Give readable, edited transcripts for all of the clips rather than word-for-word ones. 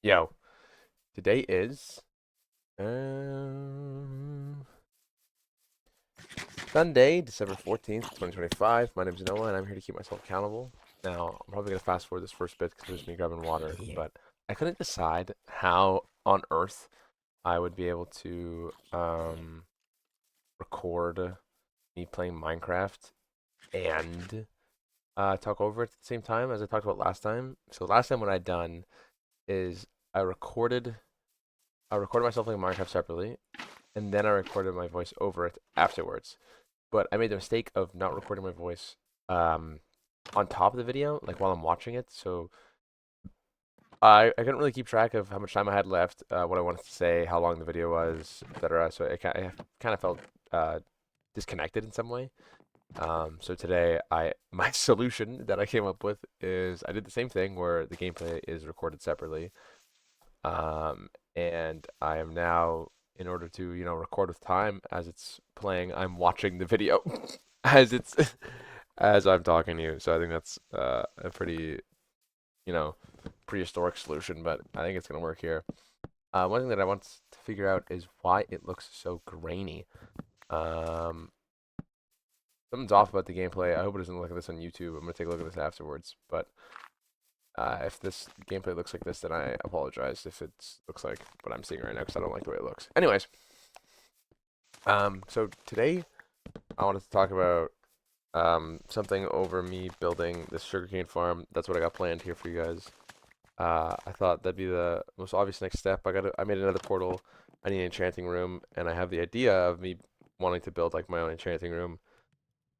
Yo, today is um, Sunday, December 14th, 2025. My name is Noah, and I'm here to keep myself accountable. Now, I'm probably going to fast forward this first bit because there's me grabbing water, but I couldn't decide how on earth I would be able to record me playing Minecraft and talk over it at the same time as I talked about last time. So last time what I'd done is I recorded I recorded myself playing Minecraft separately, and then I recorded my voice over it afterwards. But I made the mistake of not recording my voice um, on top of the video, like while I'm watching it. So I couldn't really keep track of how much time I had left, what I wanted to say, how long the video was, etc. So I kind of felt uh, disconnected in some way. So today, my solution that I came up with is I did the same thing where the gameplay is recorded separately. And I am now, in order to, record with time as it's playing, I'm watching the video as it's as I'm talking to you. So I think that's a pretty, you know, prehistoric solution, but I think it's gonna work here. One thing that I want to figure out is why it looks so grainy. Um, Something's off about the gameplay. I hope it doesn't look like this on YouTube. I'm gonna take a look at this afterwards, but if this gameplay looks like this, then I apologize if it looks like what I'm seeing right now because I don't like the way it looks. Anyways, so today I wanted to talk about something over me building this sugarcane farm. That's what I got planned here for you guys. I thought that'd be the most obvious next step. I made another portal. I need an enchanting room, and I have the idea of me wanting to build like my own enchanting room.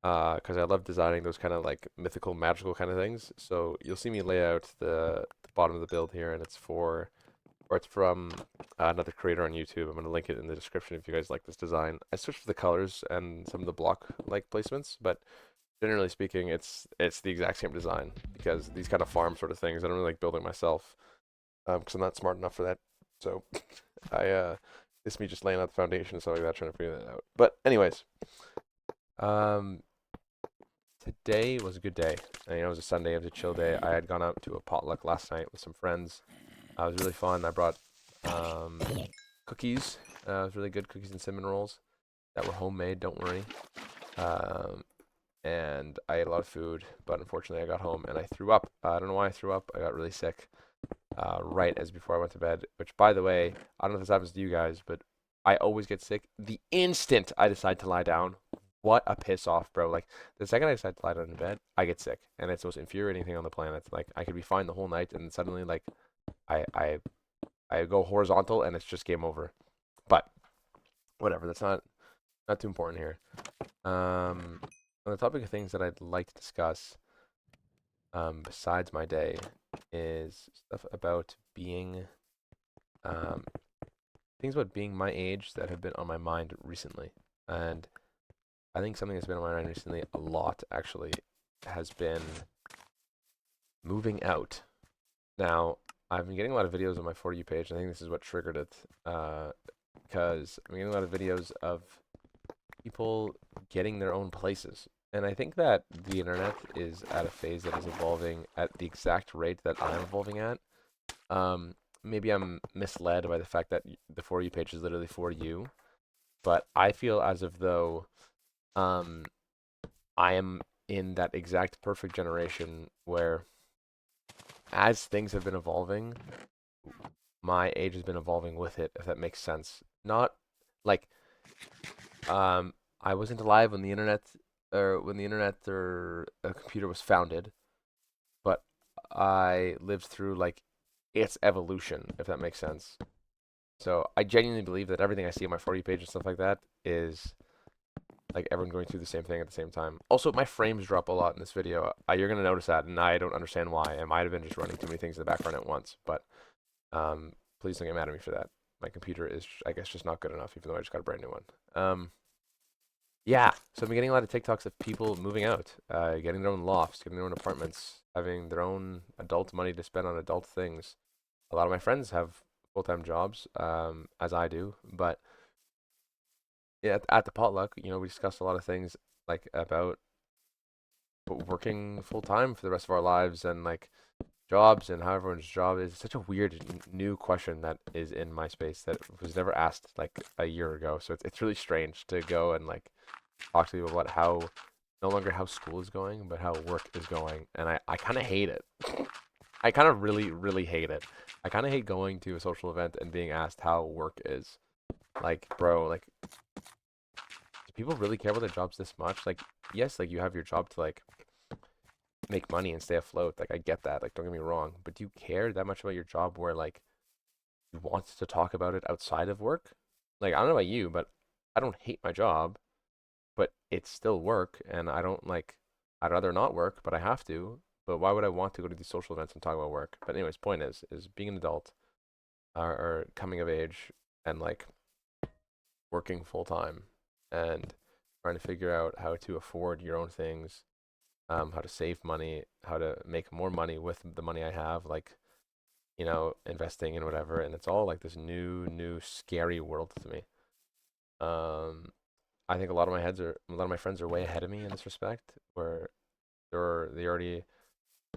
Because I love designing those kind of like mythical, magical kind of things. So you'll see me lay out the bottom of the build here, and it's from another creator on YouTube. I'm gonna link it in the description if you guys like this design. I switched the colors and some of the block like placements, but generally speaking, it's the exact same design because these kind of farm sort of things I don't really like building myself because I'm not smart enough for that. So I it's me just laying out the foundation and stuff like that, trying to figure that out. But anyways, um, today was a good day. It was a Sunday. It was a chill day. I had gone out to a potluck last night with some friends. It was really fun. I brought um, cookies. It was really good cookies and cinnamon rolls that were homemade. Don't worry. Um, and I ate a lot of food, but unfortunately I got home and I threw up. I don't know why I threw up. I got really sick right as before I went to bed. Which, by the way, I don't know if this happens to you guys, but I always get sick the instant I decide to lie down. What a piss off, bro. Like, the second I decide to lie down in bed, I get sick. And it's the most infuriating thing on the planet. Like, I could be fine the whole night, and suddenly, like, I, I, I go horizontal, and it's just game over. But, whatever. That's not too important here. On the topic of things that I'd like to discuss, besides my day, is stuff about being, um, things about being my age that have been on my mind recently. And I think something that's been on my mind recently a lot, actually, has been moving out. Now, I've been getting a lot of videos on my For You page, and I think this is what triggered it, because I'm getting a lot of videos of people getting their own places. And I think that the internet is at a phase that is evolving at the exact rate that I'm evolving at. Um, Maybe I'm misled by the fact that the For You page is literally for you, but I feel as if though um, I am in that exact perfect generation where as things have been evolving, my age has been evolving with it, if that makes sense. Not like um I wasn't alive when the internet or a computer was founded, but I lived through like its evolution, if that makes sense. So I genuinely believe that everything I see on my For You page and stuff like that is like everyone going through the same thing at the same time. Also, my frames drop a lot in this video. You're gonna notice that, and I don't understand why. I might have been just running too many things in the background at once, but please don't get mad at me for that. My computer is, I guess, just not good enough, even though I just got a brand new one. Yeah, so I've been getting a lot of TikToks of people moving out, getting their own lofts, getting their own apartments, having their own adult money to spend on adult things. A lot of my friends have full-time jobs, as I do, but yeah, at the potluck, we discussed a lot of things like about working full time for the rest of our lives and like jobs and how everyone's job is such a weird new question that is in my space that was never asked like a year ago. So it's really strange to go and like talk to people about how no longer how school is going, but how work is going. And I kind of hate it. I kind of really, really hate it. I kind of hate going to a social event and being asked how work is. Like, bro, like, do people really care about their jobs this much? Like, yes, like you have your job to like make money and stay afloat. Like, I get that. Like, don't get me wrong. But do you care that much about your job where like you want to talk about it outside of work? Like, I don't know about you, but I don't hate my job, but it's still work, and I don't like. I'd rather not work, but I have to. But why would I want to go to these social events and talk about work? But anyways, point is being an adult or coming of age and like working full time and trying to figure out how to afford your own things, how to save money, how to make more money with the money I have, like, investing in whatever. And it's all like this new, scary world to me. Um, I think a lot of my friends are way ahead of me in this respect, where they already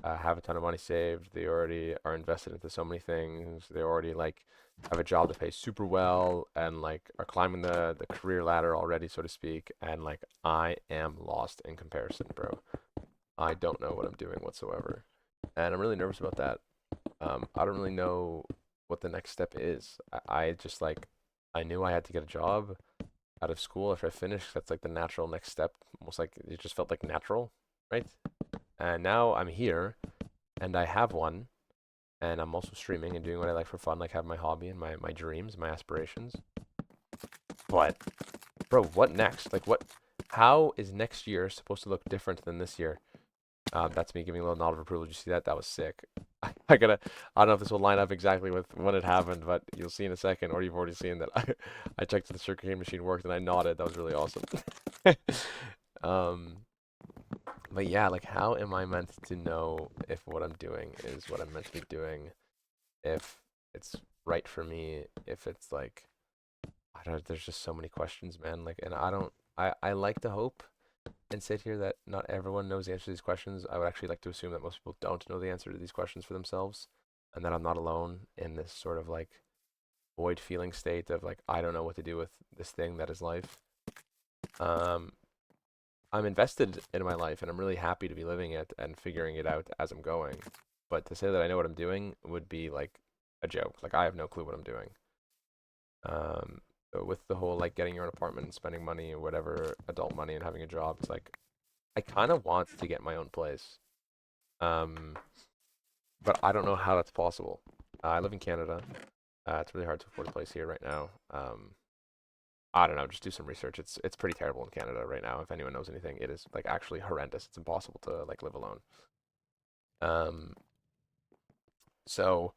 have a ton of money saved. They already are invested into so many things. They already like have a job that pays super well and like are climbing the career ladder already, so to speak. And like I am lost in comparison, bro. I don't know what I'm doing whatsoever, and I'm really nervous about that. I don't really know what the next step is. I just like I knew I had to get a job out of school after I finished. That's like the natural next step. Almost like it just felt like natural, right? And now I'm here and I have one, and I'm also streaming and doing what I like for fun, like have my hobby and my dreams, my aspirations. But bro, what next? Like what? How is next year supposed to look different than this year? That's me giving a little nod of approval. Did you see that? That was sick. I gotta. I don't know if this will line up exactly with when it happened, but you'll see in a second, or you've already seen that I checked if the sugarcane machine worked and I nodded. That was really awesome. um, but yeah, like how am I meant to know if what I'm doing is what I'm meant to be doing? If it's right for me, if it's like I don't there's just so many questions, man. Like and I don't I like to hope and sit here that not everyone knows the answer to these questions. I would actually like to assume that most people don't know the answer to these questions for themselves and that I'm not alone in this sort of like void feeling state of like I don't know what to do with this thing that is life. Um I'm invested in my life and I'm really happy to be living it and figuring it out as I'm going. But to say that I know what I'm doing would be like a joke. Like I have no clue what I'm doing. Um, so with the whole like getting your own apartment and spending money or whatever adult money and having a job, it's like I kind of want to get my own place. Um, but I don't know how that's possible. I live in Canada. It's really hard to afford a place here right now. I don't know. Just do some research. It's pretty terrible in Canada right now. If anyone knows anything, it is like actually horrendous. It's impossible to like live alone. Um, so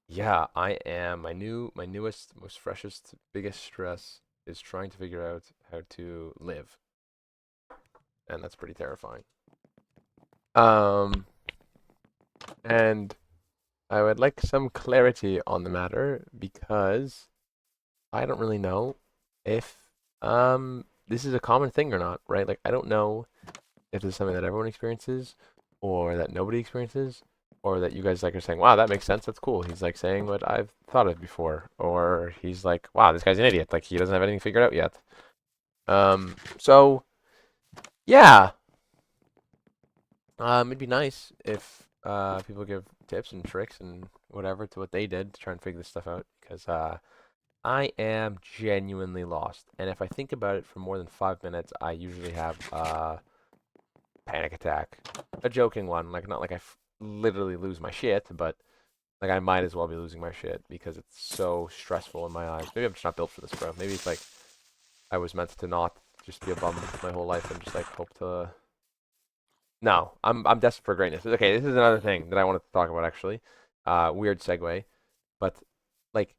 yeah, I am. My newest, most freshest, biggest stress is trying to figure out how to live, and that's pretty terrifying. Um, and I would like some clarity on the matter because I don't really know if this is a common thing or not, right? Like I don't know if this is something that everyone experiences or that nobody experiences or that you guys like are saying, "Wow, that makes sense. That's cool." He's like saying what I've thought of before or he's like, "Wow, this guy's an idiot. Like he doesn't have anything figured out yet." So yeah, it'd be nice if people give tips and tricks and whatever to what they did to try and figure this stuff out because I am genuinely lost. And if I think about it for more than 5 minutes, I usually have a panic attack. A joking one, like not like literally lose my shit, but like I might as well be losing my shit because it's so stressful in my eyes. Maybe I'm just not built for this, bro. Maybe it's like I was meant to not just be a bum my whole life and just like hope to. No, I'm desperate for greatness. Okay, this is another thing that I wanted to talk about actually. Weird segue, but like,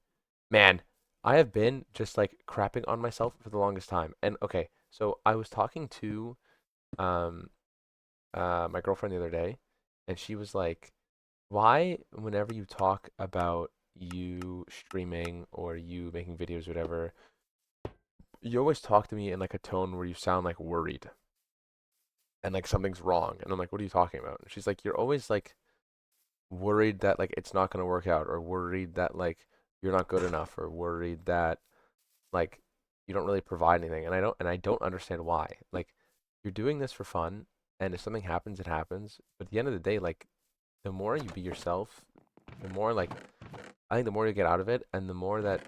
man, I have been just like crapping on myself for the longest time. And okay, so I was talking to um my girlfriend the other day, and she was like, "Why, whenever you talk about you streaming or you making videos, or whatever, you always talk to me in like a tone where you sound like worried and like something's wrong?" And I'm like, "What are you talking about?" And she's like, "You're always like worried that like it's not gonna work out, or worried that like you're not good enough, or worried that like you don't really provide anything. And I don't understand why. Like you're doing this for fun, and if something happens, it happens. But at the end of the day, like the more you be yourself, the more like I think the more you get out of it, and the more that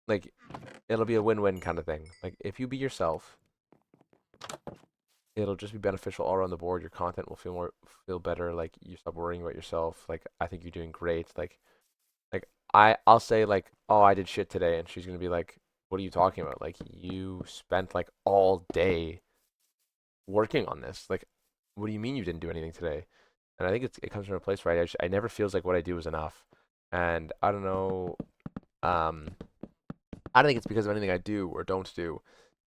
like it'll be a win-win kind of thing. Like if you be yourself, it'll just be beneficial all around the board. Your content will feel better. Like you stop worrying about yourself. Like I think you're doing great. Like I'll say like, oh, I did shit today, and she's gonna be like, what are you talking about? Like you spent like all day working on this. Like, what do you mean you didn't do anything today? And I think it comes from a place where I never feels like what I do is enough. And I don't know. Um, I don't think it's because of anything I do or don't do.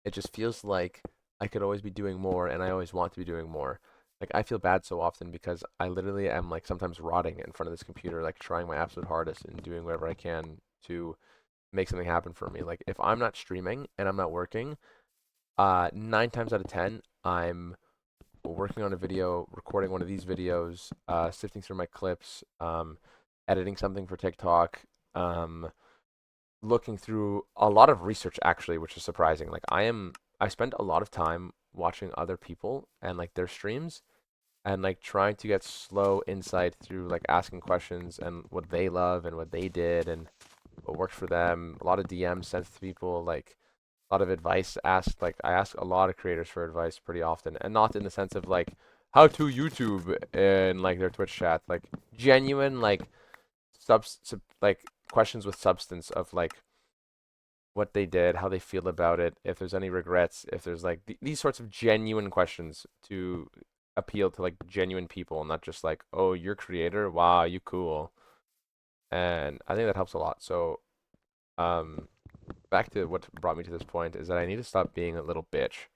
It just feels like I could always be doing more, and I always want to be doing more. Like I feel bad so often because I literally am like sometimes rotting in front of this computer, like trying my absolute hardest and doing whatever I can to make something happen for me. Like if I'm not streaming and I'm not working, 9 times out of 10, I'm working on a video, recording one of these videos, sifting through my clips, editing something for TikTok, looking through a lot of research actually, which is surprising. I spend a lot of time watching other people and like their streams and like trying to get slow insight through like asking questions and what they love and what they did and what works for them. A lot of DMs sent to people, like a lot of advice asked. Like I ask a lot of creators for advice pretty often, and not in the sense of like how to YouTube in like their Twitch chat, like genuine like like questions with substance of like what they did, how they feel about it, if there's any regrets, if there's like these sorts of genuine questions to appeal to like genuine people, not just like, oh, you're creator, wow, you cool. And I think that helps a lot. So, um, back to what brought me to this point is that I need to stop being a little bitch.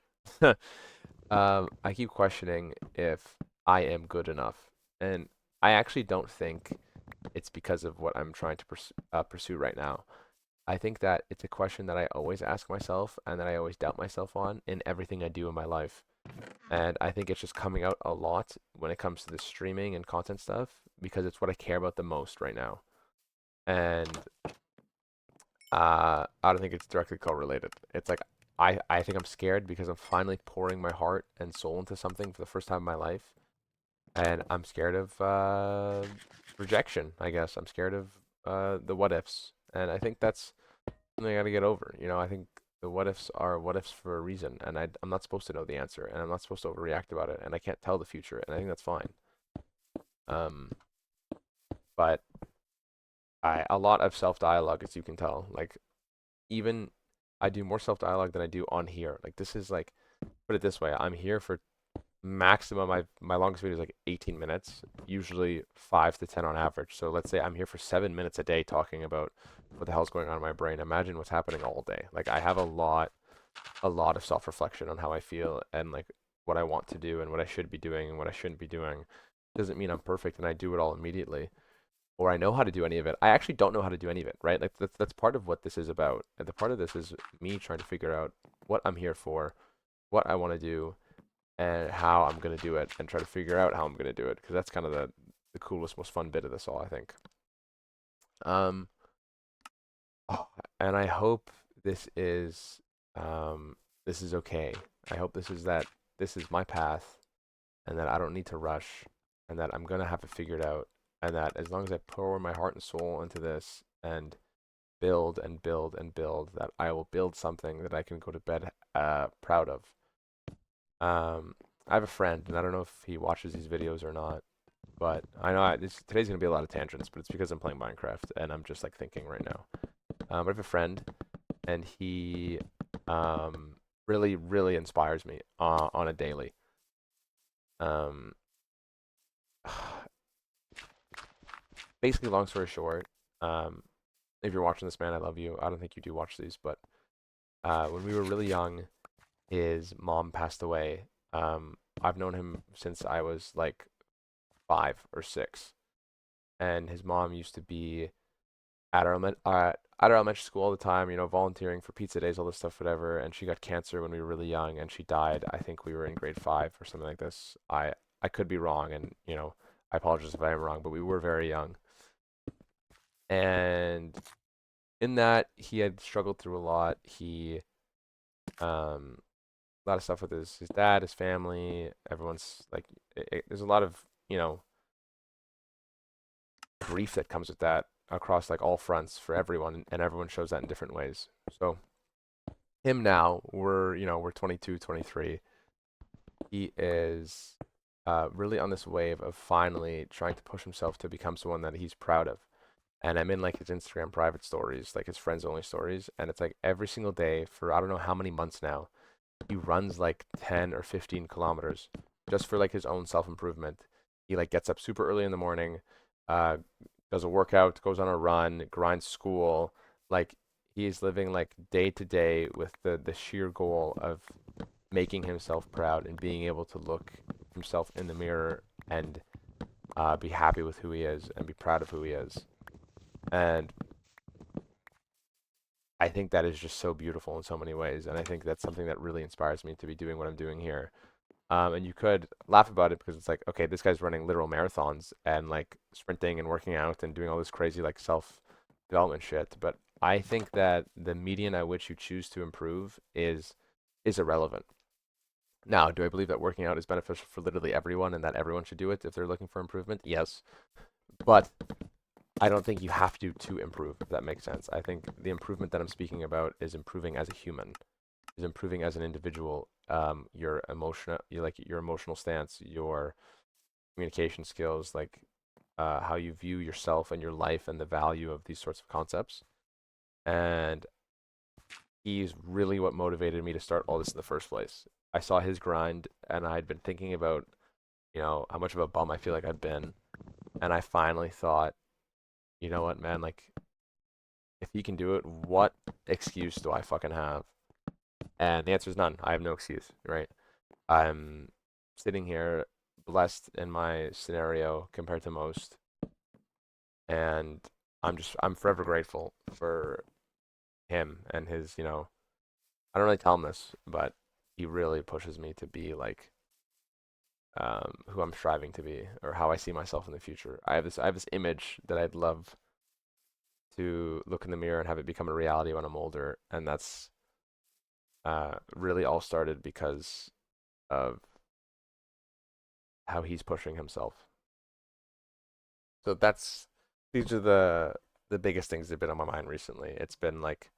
I keep questioning if I am good enough, and I actually don't think it's because of what I'm trying to pursue right now. I think that it's a question that I always ask myself and that I always doubt myself on in everything I do in my life. And I think it's just coming out a lot when it comes to the streaming and content stuff because it's what I care about the most right now. And I don't think it's directly correlated. It's like I think I'm scared because I'm finally pouring my heart and soul into something for the first time in my life, and I'm scared of rejection. I guess I'm scared of the what ifs, and I think that's something I got to get over. I think the what ifs are what ifs for a reason, and I'm not supposed to know the answer, and I'm not supposed to overreact about it, and I can't tell the future, and I think that's fine. Um, but a lot of self dialogue, as you can tell, like even I do more self dialogue than I do on here. Like this is like put it this way, I'm here for maximum my longest video is like 18 minutes, usually 5 to 10 on average. So let's say I'm here for 7 minutes a day talking about what the hell's going on in my brain. Imagine what's happening all day. Like I have a lot of self-reflection on how I feel and like what I want to do and what I should be doing and what I shouldn't be doing. Doesn't mean I'm perfect and I do it all immediately or I know how to do any of it. I actually don't know how to do any of it, right? Like that's part of what this is about. And the part of this is me trying to figure out what I'm here for, what I want to do, and how I'm gonna do it, and try to figure out how I'm gonna do it, because that's kind of the coolest, most fun bit of this all, I think. Um, oh, and I hope this is this is okay. I hope this is my path, and that I don't need to rush, and that I'm gonna have it figured out, and that as long as I pour my heart and soul into this and build and build and build, that I will build something that I can go to bed proud of. I have a friend, and I don't know if he watches these videos or not, but I know today's gonna be a lot of tangents, but it's because I'm playing Minecraft and I'm just like thinking right now. I have a friend, and he really, really inspires me on a daily. Um, Basically, long story short, um, if you're watching this, man, I love you. I don't think you do watch these, but when we were really young, his mom passed away. I've known him since I was like 5 or 6, and his mom used to be at our elementary school all the time, volunteering for pizza days, all this stuff, whatever. And she got cancer when we were really young, and she died. I think we were in grade 5 or something like this. I could be wrong, and I apologize if I am wrong, but we were very young. And in that, he had struggled through a lot. Um, a lot of stuff with his dad, his family. Everyone's like, there's a lot of, grief that comes with that across like all fronts for everyone, and everyone shows that in different ways. So him now, we're 22, 23. He is really on this wave of finally trying to push himself to become someone that he's proud of. And I'm in like his Instagram private stories, like his friends only stories, and it's like every single day for I don't know how many months now, he runs like 10 or 15 kilometers just for like his own self improvement. He like gets up super early in the morning, uh, does a workout, goes on a run, grinds school. Like he's living like day to day with the sheer goal of making himself proud and being able to look himself in the mirror and be happy with who he is and be proud of who he is. And I think that is just so beautiful in so many ways. And I think that's something that really inspires me to be doing what I'm doing here. And you could laugh about it because it's like, okay, this guy's running literal marathons and like sprinting and working out and doing all this crazy like self development shit. But I think that the median at which you choose to improve is irrelevant. Now, do I believe that working out is beneficial for literally everyone and that everyone should do it if they're looking for improvement? Yes. But I don't think you have to improve, if that makes sense. I think the improvement that I'm speaking about is improving as a human, is improving as an individual. Your emotional stance, your communication skills, like how you view yourself and your life and the value of these sorts of concepts. And he's really what motivated me to start all this in the first place. I saw his grind, and I'd been thinking about, how much of a bum I feel like I've been, and I finally thought, you know what, man, like if he can do it, what excuse do I fucking have? And the answer is none. I have no excuse, right? I'm sitting here blessed in my scenario compared to most, and I'm forever grateful for him and his, I don't really tell him this, but he really pushes me to be like who I'm striving to be or how I see myself in the future. I have this image that I'd love to look in the mirror and have it become a reality when I'm older, and that's really all started because of how he's pushing himself. So these are the biggest things that have been on my mind recently. It's been like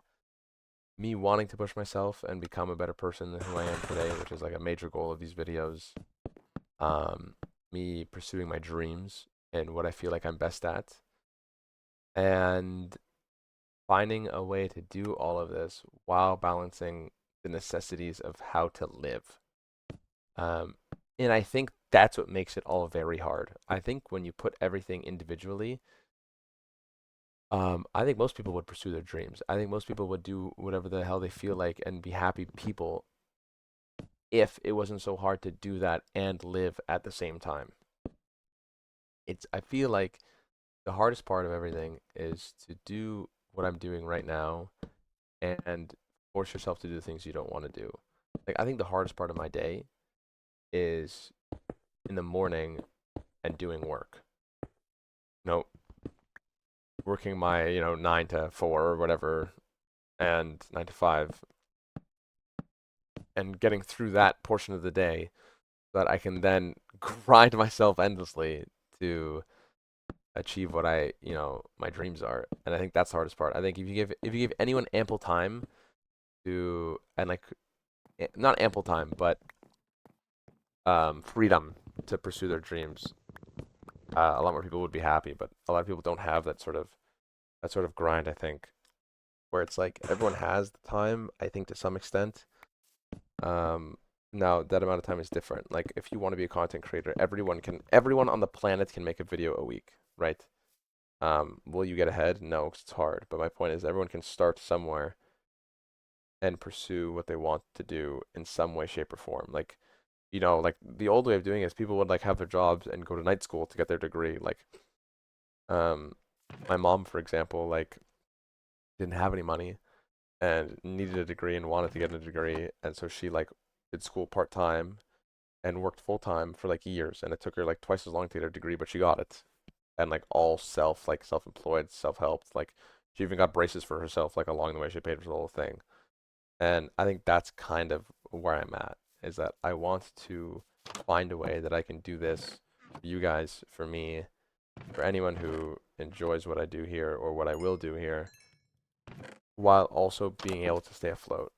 me wanting to push myself and become a better person than who I am today, which is like a major goal of these videos. Um, Me pursuing my dreams and what I feel like I'm best at, and finding a way to do all of this while balancing the necessities of how to live. Um, and I think that's what makes it all very hard. I think when you put everything individually, I think most people would pursue their dreams. I think most people would do whatever the hell they feel like and be happy people if it wasn't so hard to do that and live at the same time. I feel like the hardest part of everything is to do what I'm doing right now and force yourself to do the things you don't want to do. Like I think the hardest part of my day is in the morning and doing work. No, working my, 9 to 4 or whatever and 9 to 5 and getting through that portion of the day so that I can then grind myself endlessly to achieve what my dreams are. And I think that's the hardest part. I think if you give anyone ample time to and like not ample time, but freedom to pursue their dreams, a lot more people would be happy. But a lot of people don't have that sort of grind. I think where it's like everyone has the time. I think to some extent. Um, Now that amount of time is different. Like if you want to be a content creator, everyone on the planet can make a video a week, right? Will you get ahead? No, 'cause it's hard. But my point is, everyone can start somewhere and pursue what they want to do in some way, shape, or form. Like, like the old way of doing it is people would like have their jobs and go to night school to get their degree. Like, um, my mom, for example, like didn't have any money and needed a degree and wanted to get a degree, and so she like did school part time and worked full time for like years, and it took her like twice as long to get her degree, but she got it. And like all self-employed, self-helped. Like she even got braces for herself like along the way. She paid for the whole thing. And I think that's kind of where I'm at, is that I want to find a way that I can do this for you guys, for me, for anyone who enjoys what I do here or what I will do here, while also being able to stay afloat.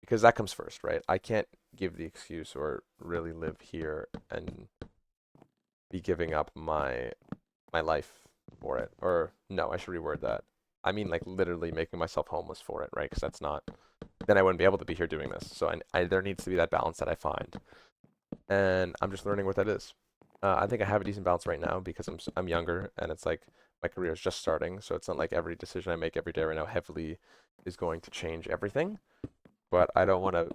Because that comes first, right? I can't give the excuse or really live here and be giving up my life for it. Or no, I should reword that. I mean, like literally making myself homeless for it, right? Because that's not. Then I wouldn't be able to be here doing this. So there needs to be that balance that I find, and I'm just learning what that is. I think I have a decent balance right now because I'm younger, and it's like my career is just starting. So it's not like every decision I make every day right now heavily is going to change everything. But I don't want to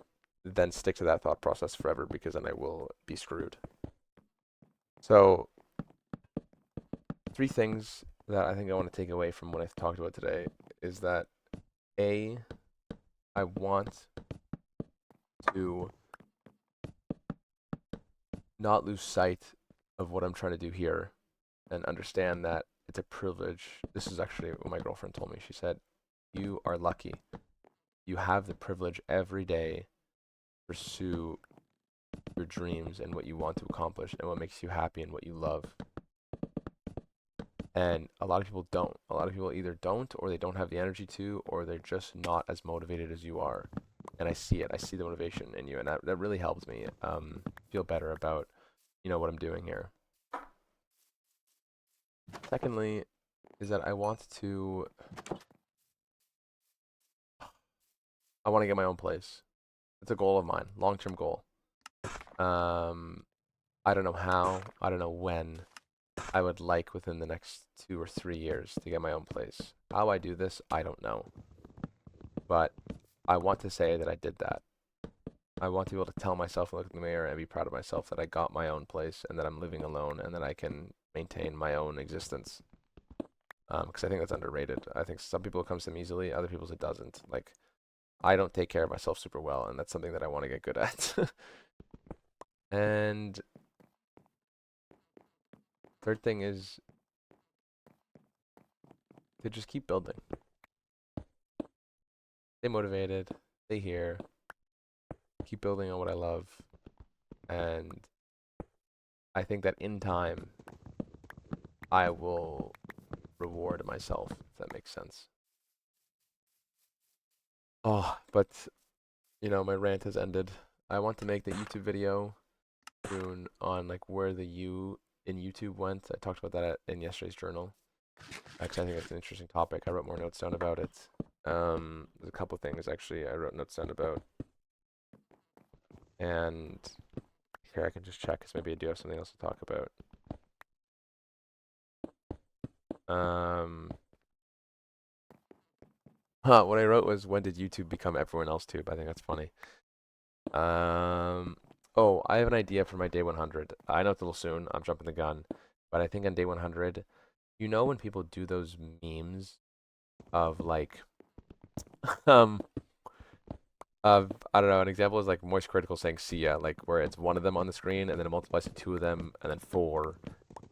then stick to that thought process forever because then I will be screwed. So three things that I think I want to take away from what I've talked about today is that A, I want to not lose sight of what I'm trying to do here and understand that it's a privilege. This is actually what my girlfriend told me. She said, "You are lucky. You have the privilege every day to pursue your dreams and what you want to accomplish and what makes you happy and what you love." And a lot of people don't. A lot of people either don't, or they don't have the energy to, or they're just not as motivated as you are. And I see it. I see the motivation in you, and that really helps me feel better about what I'm doing here. Secondly, is that I want to get my own place. It's a goal of mine, long-term goal. I don't know how, I don't know when. I would like within the next 2 or 3 years to get my own place. How I do this, I don't know. But I want to say that I did that. I want to be able to tell myself and look in the mirror and be proud of myself that I got my own place and that I'm living alone and that I can maintain my own existence. Because I think that's underrated. I think some people it comes to them easily, other people's it doesn't. Like, I don't take care of myself super well, and that's something that I want to get good at. And third thing is to just keep building. Stay motivated, stay here, keep building on what I love, and I think that in time, I will reward myself, if that makes sense. Oh, but, my rant has ended. I want to make the YouTube video soon on, like, where the U in YouTube went. I talked about that in yesterday's journal. Actually, I think it's an interesting topic. I wrote more notes down about it. There's a couple things, actually, I wrote notes down about. And here, I can just check, because maybe I do have something else to talk about. What I wrote was, when did YouTube become everyone else tube? I think that's funny. Oh, I have an idea for my day 100. I know it's a little soon. I'm jumping the gun. But I think on day 100, when people do those memes of like, um, I don't know, an example is like Moist Critical saying "see ya," like where it's one of them on the screen and then it multiplies to two of them and then four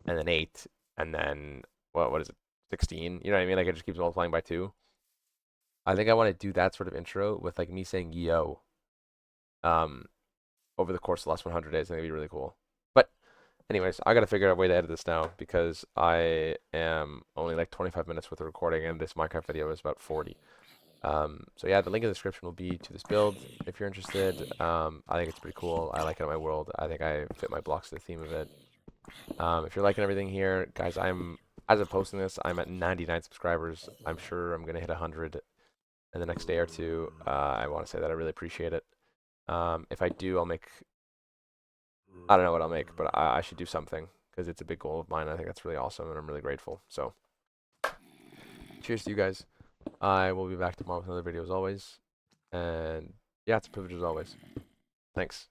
and then eight and then what is it, 16? You know what I mean? Like it just keeps multiplying by two. I think I want to do that sort of intro with like me saying "yo," um, over the course of the last 100 days. I think it'd be really cool. But anyways, I gotta figure out a way to edit this now because I am only like 25 minutes with the recording and this Minecraft video is about 40. So yeah, the link in the description will be to this build if you're interested. I think it's pretty cool. I like it in my world. I think I fit my blocks to the theme of it. If you're liking everything here, guys, as I'm posting this, I'm at 99 subscribers. I'm sure I'm gonna hit 100 in the next day or two. I want to say that I really appreciate it. If I do, I don't know what I'll make, but I should do something because it's a big goal of mine. I think that's really awesome, and I'm really grateful. So, cheers to you guys. I will be back tomorrow with another video as always. And yeah, it's a privilege as always. Thanks.